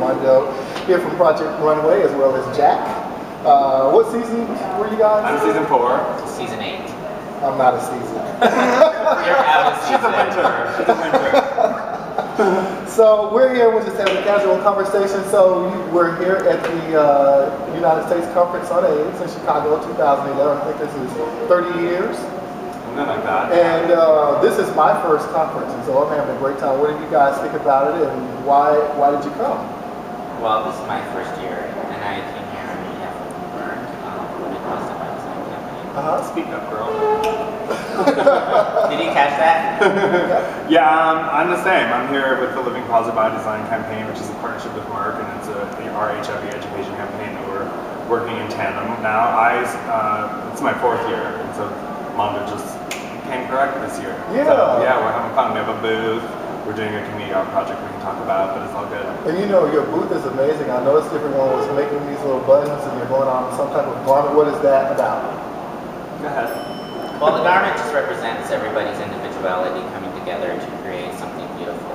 Mondo, here from Project Runway, as well as Jack. What season were you guys? I'm season 4. Season 8. I'm not a season. You're out of season. She's a winter. She's a winter. So we're here, we're just having a casual conversation. So we're here at the United States Conference on AIDS in Chicago, 2011. I think this is 30 years. Something like that. And this is my first conference, and so I'm having a great time. What did you guys think about it, and why did you come? Well, this is my first year, and I came here on behalf of work because of my design campaign. Speak up, girl. Did you catch that? Yeah, I'm the same. I'm here with the Living Positive by Design campaign, which is a partnership with Merck, and it's our HIV education campaign that we're working in tandem now. It's my 4th year, and so Mondo just came correct this year. Yeah. So, yeah, we're having fun. We have a booth. We're doing a community art project we can talk about, but it's all good. And you know, your booth is amazing. I noticed everyone was making these little buttons, and you're going on some type of garment. What is that about? Go ahead. Well, the garment just represents everybody's individuality coming together to create something beautiful.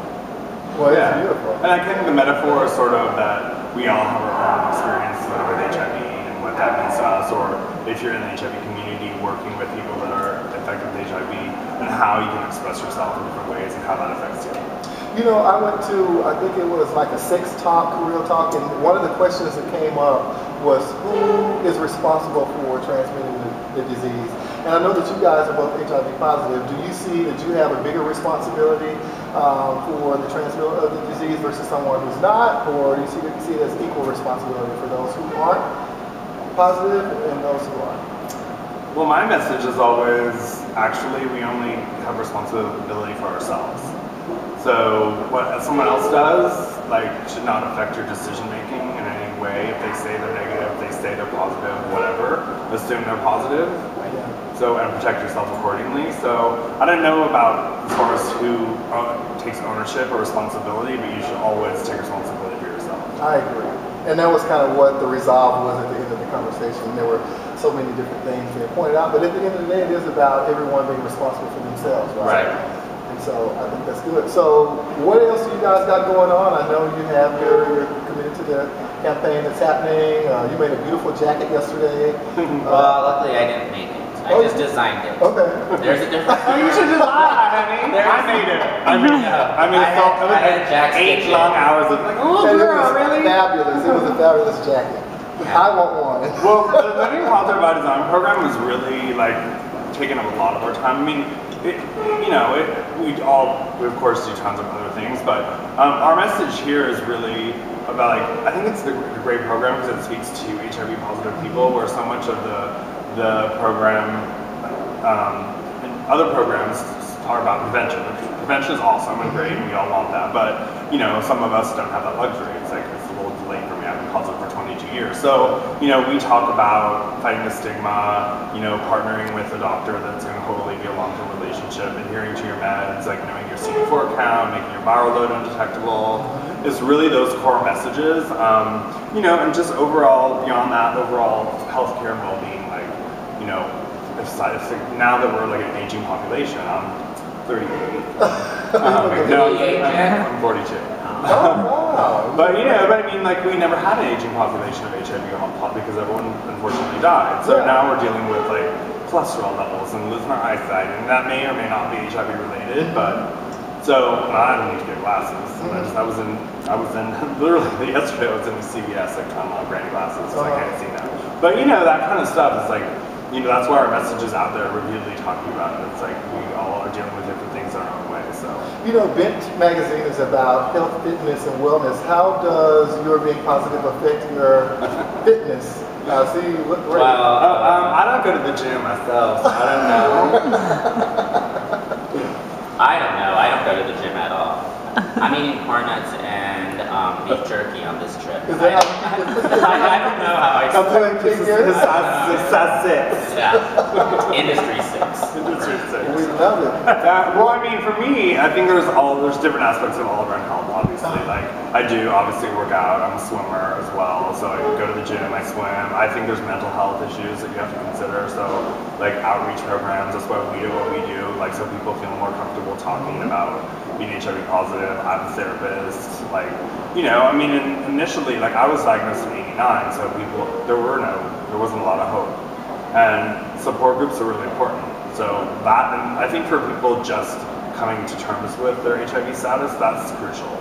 Well, it's beautiful. And I think the metaphor is sort of that we all have our own experience with HIV and what that means to us, or if you're in the HIV community working with people that are affected with HIV, and how you can express yourself in different ways and how that affects you. You know, I went to, I think it was like a 6 talk, career talk, and one of the questions that came up was who is responsible for transmitting the disease? And I know that you guys are both HIV positive. Do you see that you have a bigger responsibility for the transmission of the disease versus someone who's not, or do you see it as equal responsibility for those who aren't positive and those who are? Well, my message is always, actually, we only have responsibility for ourselves. So what someone else does, should not affect your decision making in any way. If they say they're negative, if they say they're positive, whatever, assume they're positive. So, and protect yourself accordingly. So, I don't know about as far as who takes ownership or responsibility, but you should always take responsibility for yourself. I agree. And that was kind of what the resolve was at the end of the conversation. There were so many different things being pointed out, but at the end of the day, it is about everyone being responsible for themselves, right? And so I think that's good. So what else you guys got going on? I know you have you're committed to the campaign that's happening. You made a beautiful jacket yesterday. Well, luckily I didn't make it. I just designed it. Okay. There's a difference. You should design it, honey. I made it. I had 8 long hours of oh girl, really? Fabulous. It was a fabulous jacket. I want one. Well, the Living Positive by Design program was really taking up a lot of our time. I mean, we of course do tons of other things, but our message here is really about I think it's a great program because it speaks to HIV positive people, where so much of the program and other programs are about prevention. Prevention is awesome and great, and we all want that. But some of us don't have that luxury. It's a little delayed for me. I've been positive for 22 years. So we talk about fighting the stigma. Partnering with a doctor that's going to hopefully be a long-term relationship, adhering to your meds, knowing your CD4 count, making your viral load undetectable. Is really those core messages. And just overall beyond that, overall healthcare and well-being. Now that we're an aging population, I'm 38. I'm 42. Oh, wow. But we never had an aging population of HIV because everyone unfortunately died. So now we're dealing with cholesterol levels and losing our eyesight, and that may or may not be HIV related. But so I don't need to get glasses. I was in literally yesterday. I was in the CVS trying on granny glasses because I can't see now. But that kind of stuff is that's why our message is out there repeatedly talking about it. It's we all are dealing with different things in our own way. So BBINT magazine is about health, fitness, and wellness. How does your being positive affect your fitness? See, you look great. Well, I don't go to the gym myself, so I don't know. I don't go to the gym at all. I'm eating corn nuts and beef jerky on this trip. Is that I don't know how I size 6. Yeah. Industry 6. Industry 6. We love it. Well, for me, I think there's different aspects of all around health, obviously. I do obviously work out. I'm a swimmer as well, so I go to the gym, I swim. I think there's mental health issues that you have to consider. So like outreach programs. That's why we do what we do, like so people feel more comfortable talking about being HIV positive. I'm a therapist, like, you know, I mean, initially, like I was diagnosed in '89, so there wasn't a lot of hope. And support groups are really important. So that, and I think for people just coming to terms with their HIV status, that's crucial.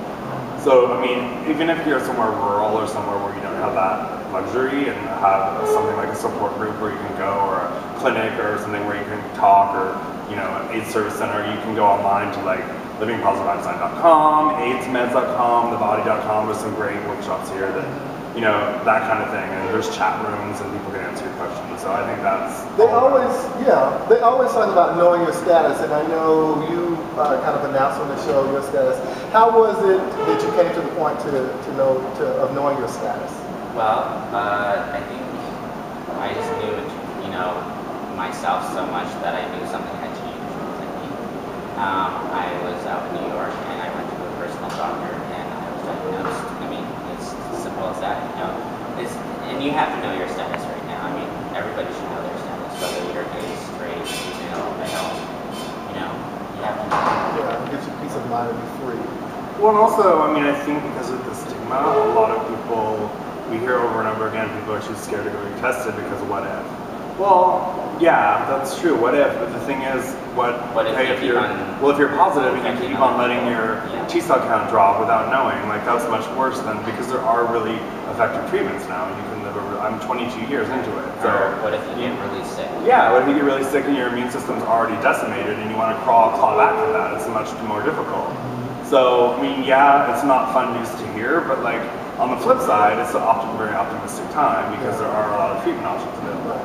So, I mean, even if you're somewhere rural or somewhere where you don't have that luxury and have something like a support group where you can go, or a clinic or something where you can talk, or, you know, an AIDS service center, you can go online to like livingpositivedesign.com, aidsmeds.com, thebody.com. There's some great workshops here that, you know, that kind of thing. And there's chat rooms and people can answer your questions. So I think that's... They always talk about knowing your status, and I know you kind of announced on the show your status. How was it that you came to the point of knowing your status? Well, I think I just knew, you know, myself so much that I knew something had changed within me. I was out in New York and I went to a personal doctor and I was diagnosed. I mean, it's as simple as that, you know. And you have to know your status right now. I mean, everybody should know their status, whether you're gay, straight, female, male, you know, you have to know. Yeah, it gives you peace of mind to be free. Well, and also, I mean, I think because of the stigma, a lot of people, we hear over and over again, people are too scared to go get tested because what if? Well, yeah, that's true. What if? But the thing is, what if you're positive and you keep on letting your T cell count drop without knowing? Like that's much worse than, because there are really effective treatments now. You can live I'm 22 years into it. So what if you get really sick? Yeah, what if you get really sick and your immune system's already decimated and you want to claw back from that? It's much more difficult. So I mean, yeah, it's not fun news to hear, but like on the flip side, it's a very optimistic time because there are a lot of treatment options available.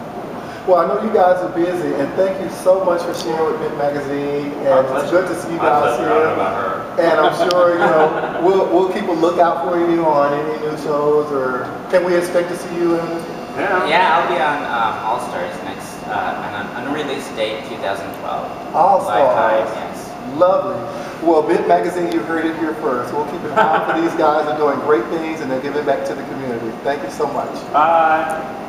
Well, I know you guys are busy, and thank you so much for sharing with BBINT Magazine. And it's good to see you guys here. And I'm sure, you know, we'll keep a lookout for you on any new shows, or can we expect to see you in? Yeah, I'll be on All Stars next, on an unreleased date, 2012. All Stars. Yes. Lovely. Well, BBINT Magazine, you heard it here first. We'll keep an eye out for these guys. They're doing great things, and they're giving back to the community. Thank you so much. Bye.